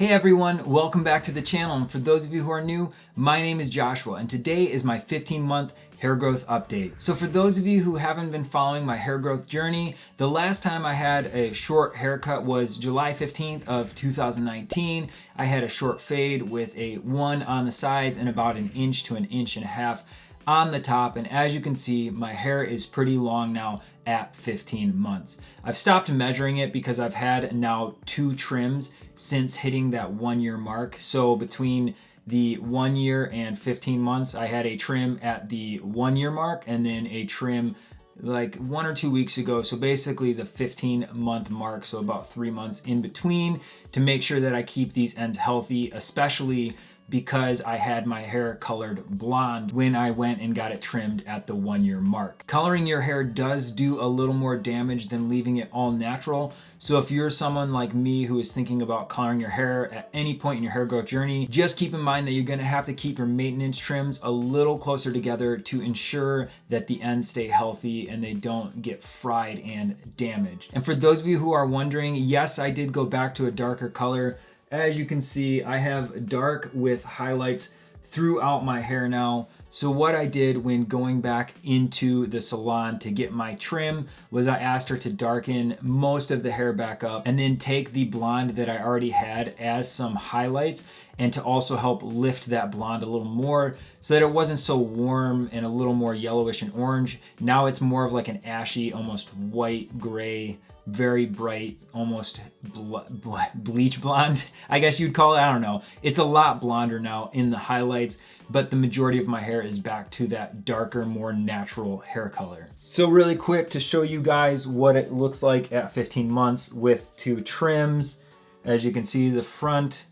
Hey everyone, welcome back to the channel. And for those of you who are new, my name is Joshua and today is my 15-month hair growth update. So for those of you who haven't been following my hair growth journey, the last time I had a short haircut was July 15th of 2019. I had a short fade with a 1 on the sides and about an inch to an inch and a half on the top. And as you can see, my hair is pretty long now at 15 months. I've stopped measuring it because I've had now 2 trims since hitting that 1-year mark. So between the 1 year and 15 months, I had a trim at the 1-year mark and then a trim like 1 or 2 weeks ago. So basically the 15-month mark, so about 3 months in between, to make sure that I keep these ends healthy, especially because I had my hair colored blonde when I went and got it trimmed at the 1-year mark. Coloring your hair does do a little more damage than leaving it all natural. So if you're someone like me who is thinking about coloring your hair at any point in your hair growth journey, just keep in mind that you're gonna have to keep your maintenance trims a little closer together to ensure that the ends stay healthy and they don't get fried and damaged. And for those of you who are wondering, yes, I did go back to a darker color. As you can see, I have dark with highlights throughout my hair now. So what I did when going back into the salon to get my trim was I asked her to darken most of the hair back up and then take the blonde that I already had as some highlights and to also help lift that blonde a little more so that it wasn't so warm and a little more yellowish and orange. Now it's more of like an ashy, almost white gray, very bright, almost bleach blonde, I guess you'd call it. I don't know. It's a lot blonder now in the highlights, but the majority of my hair is back to that darker, more natural hair color. So really quick to show you guys what it looks like at 15 months with 2 trims. As you can see, the front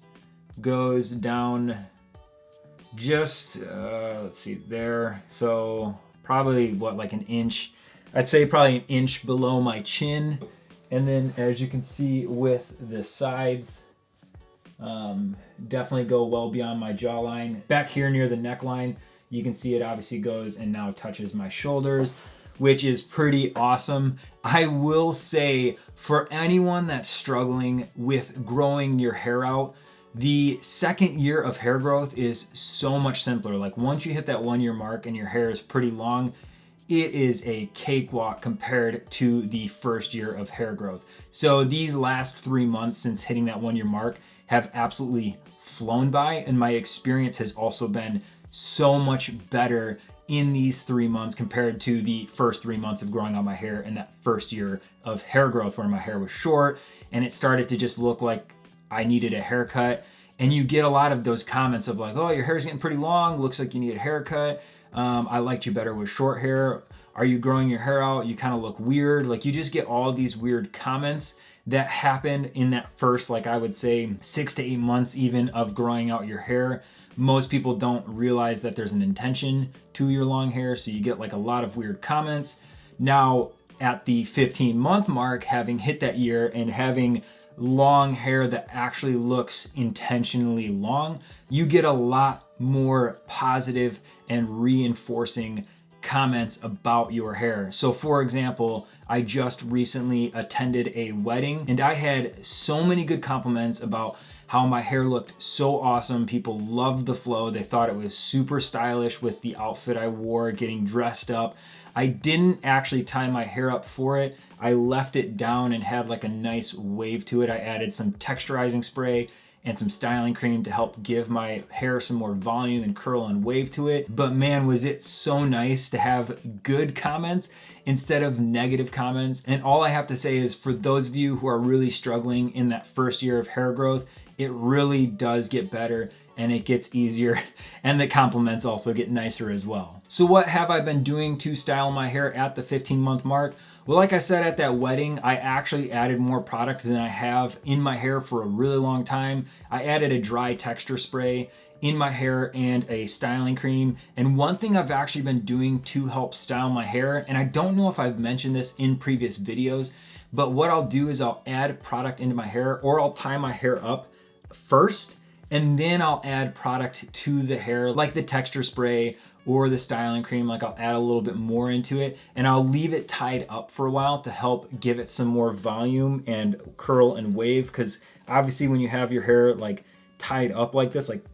goes down just, let's see, there. So probably what, like an inch? I'd say probably an inch below my chin. And then as you can see with the sides, definitely go well beyond my jawline. Back here near the neckline, you can see it obviously goes and now touches my shoulders, which is pretty awesome. I will say for anyone that's struggling with growing your hair out, the 2nd year of hair growth is so much simpler. Like once you hit that 1-year mark and your hair is pretty long, it is a cakewalk compared to the 1st year of hair growth. So these last 3 months since hitting that 1-year mark have absolutely flown by, and my experience has also been so much better in these 3 months compared to the first 3 months of growing out my hair in that 1st year of hair growth where my hair was short and it started to just look like I needed a haircut. And you get a lot of those comments of like, oh, your hair's getting pretty long, looks like you need a haircut. I liked you better with short hair. Are you growing your hair out? You kind of look weird. Like you just get all these weird comments that happen in that first, like I would say 6 to 8 months even of growing out your hair. Most people don't realize that there's an intention to your long hair. So you get like a lot of weird comments. Now at the 15-month mark, having hit that year and having long hair that actually looks intentionally long, you get a lot more positive and reinforcing comments about your hair. So for example, I just recently attended a wedding and I had so many good compliments about how my hair looked so awesome. People loved the flow. They thought it was super stylish with the outfit I wore, getting dressed up. I didn't actually tie my hair up for it. I left it down and had like a nice wave to it. I added some texturizing spray and some styling cream to help give my hair some more volume and curl and wave to it. But man, was it so nice to have good comments instead of negative comments. And all I have to say is for those of you who are really struggling in that 1st year of hair growth, it really does get better and it gets easier, and the compliments also get nicer as well. So what have I been doing to style my hair at the 15-month mark? Well, like I said at that wedding, I actually added more product than I have in my hair for a really long time. I added a dry texture spray in my hair and a styling cream. And one thing I've actually been doing to help style my hair, and I don't know if I've mentioned this in previous videos, but what I'll do is I'll add product into my hair or I'll tie my hair up first And then I'll add product to the hair, like the texture spray or the styling cream. Like I'll add a little bit more into it, and I'll leave it tied up for a while to help give it some more volume and curl and wave. Because obviously when you have your hair like tied up like this, like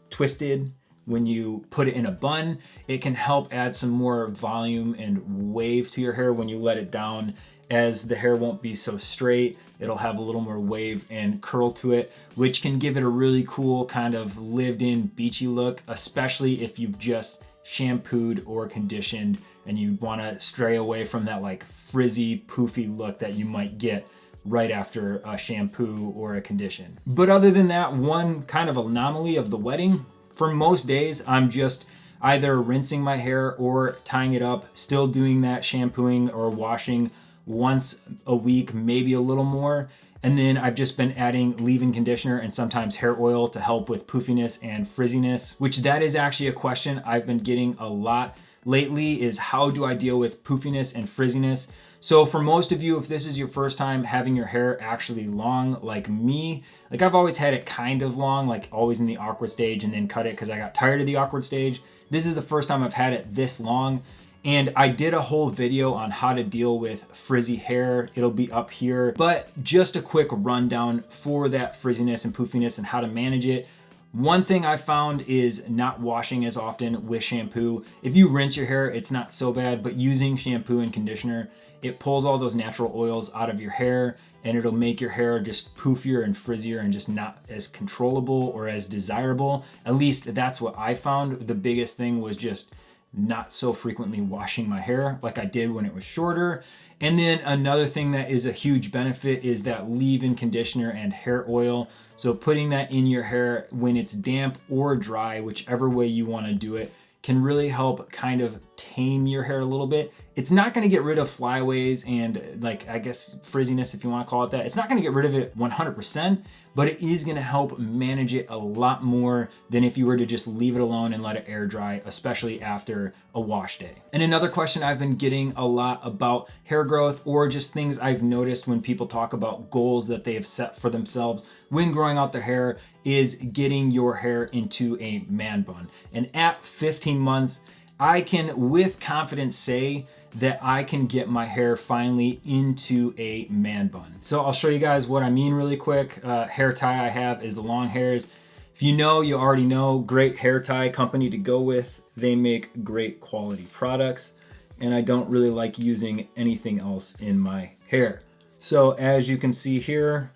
twisted, when you put it in a bun, it can help add some more volume and wave to your hair when you let it down, as the hair won't be so straight. It'll have a little more wave and curl to it, which can give it a really cool kind of lived-in beachy look, especially if you've just shampooed or conditioned and you want to stray away from that like frizzy, poofy look that you might get right after a shampoo or a condition. But other than that one kind of anomaly of the wetting, for most days I'm just either rinsing my hair or tying it up, still doing that shampooing or washing once a week, maybe a little more. And then I've just been adding leave-in conditioner and sometimes hair oil to help with poofiness and frizziness, which that is actually a question I've been getting a lot lately, is how do I deal with poofiness and frizziness? So for most of you, if this is your first time having your hair actually long like me, like I've always had it kind of long, like always in the awkward stage and then cut it because I got tired of the awkward stage. This is the first time I've had it this long. And I did a whole video on how to deal with frizzy hair. It'll be up here, but just a quick rundown for that frizziness and poofiness and how to manage it. One thing I found is not washing as often with shampoo. If you rinse your hair, it's not so bad, but using shampoo and conditioner, it pulls all those natural oils out of your hair and it'll make your hair just poofier and frizzier and just not as controllable or as desirable. At least that's what I found. The biggest thing was just not so frequently washing my hair like I did when it was shorter. And then another thing that is a huge benefit is that leave-in conditioner and hair oil. So putting that in your hair when it's damp or dry, whichever way you want to do it, can really help kind of tame your hair a little bit. It's not going to get rid of flyaways and like, I guess, frizziness, if you want to call it that. It's not going to get rid of it 100%, but it is going to help manage it a lot more than if you were to just leave it alone and let it air dry, especially after a wash day. And another question I've been getting a lot about hair growth, or just things I've noticed when people talk about goals that they have set for themselves when growing out their hair, is getting your hair into a man bun. And at 15 months, I can with confidence say that I can get my hair finally into a man bun. So I'll show you guys what I mean really quick. Hair tie I have is the long hairs. If you know, you already know, great hair tie company to go with. They make great quality products, and I don't really like using anything else in my hair. So as you can see here,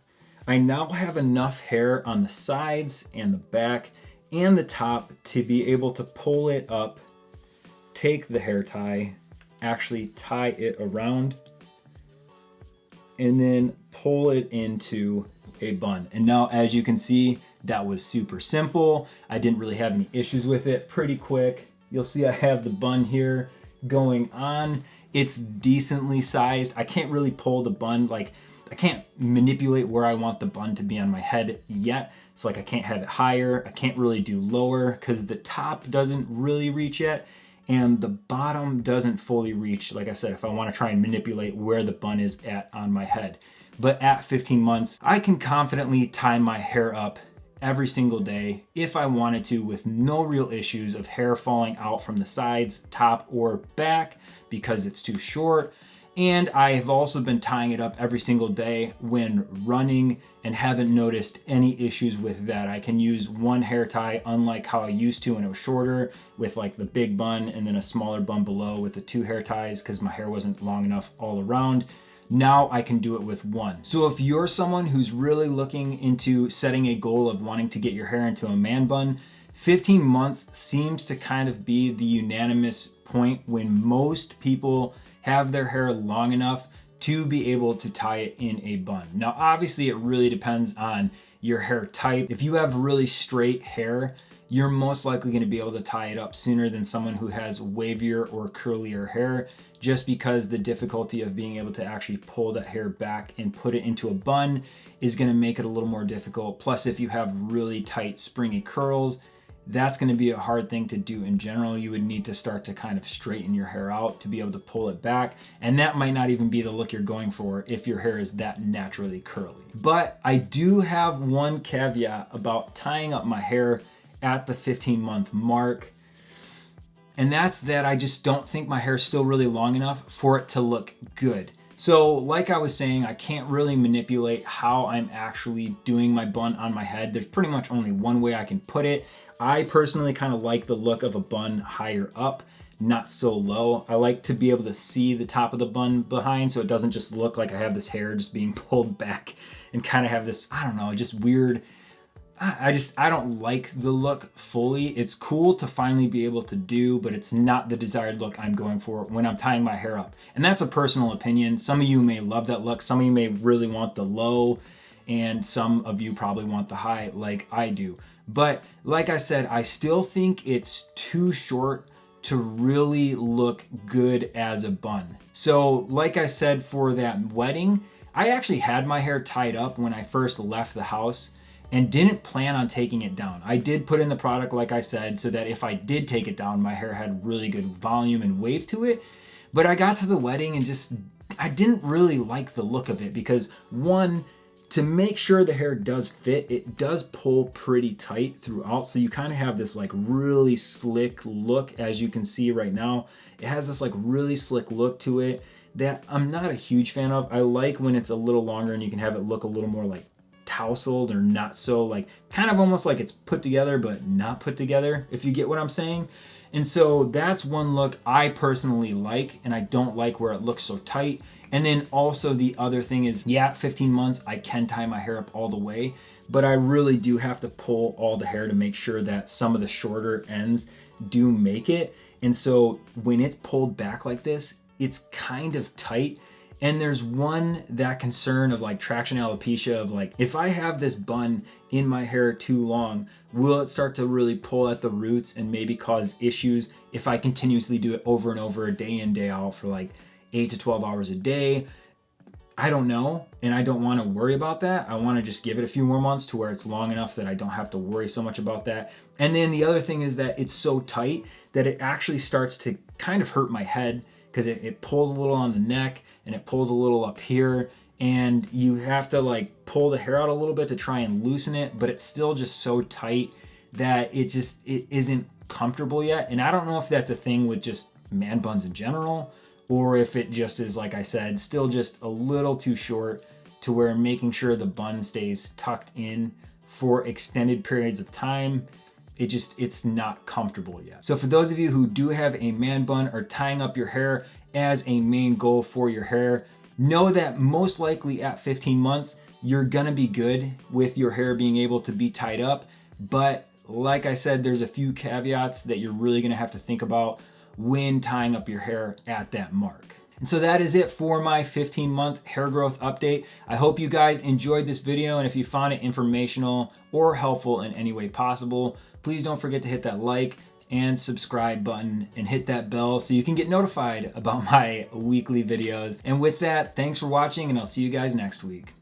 I now have enough hair on the sides and the back and the top to be able to pull it up, take the hair tie, actually tie it around, and then pull it into a bun. And now, as you can see, that was super simple. I didn't really have any issues with it. Pretty quick. You'll see I have the bun here going on. It's decently sized. I can't really pull the bun, like I can't manipulate where I want the bun to be on my head yet. So like I can't have it higher. I can't really do lower because the top doesn't really reach yet. And the bottom doesn't fully reach, like I said, if I want to try and manipulate where the bun is at on my head. But at 15 months, I can confidently tie my hair up every single day if I wanted to, with no real issues of hair falling out from the sides, top, or back because it's too short. And I have also been tying it up every single day when running and haven't noticed any issues with that. I can use one hair tie, unlike how I used to when it was shorter, with like the big bun and then a smaller bun below with the 2 hair ties because my hair wasn't long enough all around. Now I can do it with one. So if you're someone who's really looking into setting a goal of wanting to get your hair into a man bun, 15 months seems to kind of be the unanimous point when most people have their hair long enough to be able to tie it in a bun. Now, obviously it really depends on your hair type. If you have really straight hair, you're most likely going to be able to tie it up sooner than someone who has wavier or curlier hair, just because the difficulty of being able to actually pull that hair back and put it into a bun is going to make it a little more difficult. Plus, if you have really tight springy curls, that's going to be a hard thing to do in general. You would need to start to kind of straighten your hair out to be able to pull it back. And that might not even be the look you're going for if your hair is that naturally curly. But I do have one caveat about tying up my hair at the 15-month mark. And that's that I just don't think my hair is still really long enough for it to look good. So like I was saying, I can't really manipulate how I'm actually doing my bun on my head. There's pretty much only one way I can put it. I personally kind of like the look of a bun higher up, not so low. I like to be able to see the top of the bun behind so it doesn't just look like I have this hair just being pulled back and kind of have this, I don't know, just weird. I don't like the look fully. It's cool to finally be able to do, but it's not the desired look I'm going for when I'm tying my hair up. And that's a personal opinion. Some of you may love that look. Some of you may really want the low, and some of you probably want the high like I do. But like I said, I still think it's too short to really look good as a bun. So like I said, for that wedding, I actually had my hair tied up when I first left the house and didn't plan on taking it down. I did put in the product, like I said, so that if I did take it down, my hair had really good volume and wave to it. But I got to the wedding and I didn't really like the look of it because, one, to make sure the hair does fit, it does pull pretty tight throughout. So you kind of have this like really slick look, as you can see right now. It has this like really slick look to it that I'm not a huge fan of. I like when it's a little longer and you can have it look a little more like tousled or not so like kind of almost like it's put together but not put together, if you get what I'm saying. And so that's one look I personally like, and I don't like where it looks so tight. And then also the other thing is, yeah, at 15 months I can tie my hair up all the way, but I really do have to pull all the hair to make sure that some of the shorter ends do make it. And so when it's pulled back like this, it's kind of tight. And there's that concern of like traction alopecia of like, if I have this bun in my hair too long, will it start to really pull at the roots and maybe cause issues if I continuously do it over and over, day in, day out for like 8 to 12 hours a day? I don't know, and I don't want to worry about that. I want to just give it a few more months to where it's long enough that I don't have to worry so much about that. And then the other thing is that it's so tight that it actually starts to kind of hurt my head, because it pulls a little on the neck and it pulls a little up here, and you have to like pull the hair out a little bit to try and loosen it, but it's still just so tight that it isn't comfortable yet. And I don't know if that's a thing with just man buns in general, or if it just is, like I said, still just a little too short to where making sure the bun stays tucked in for extended periods of time, it's not comfortable yet. So for those of you who do have a man bun or tying up your hair as a main goal for your hair, know that most likely at 15 months, you're gonna be good with your hair being able to be tied up. But like I said, there's a few caveats that you're really gonna have to think about when tying up your hair at that mark. And so that is it for my 15-month hair growth update. I hope you guys enjoyed this video, and if you found it informational or helpful in any way possible, please don't forget to hit that like and subscribe button and hit that bell so you can get notified about my weekly videos. And with that, thanks for watching, and I'll see you guys next week.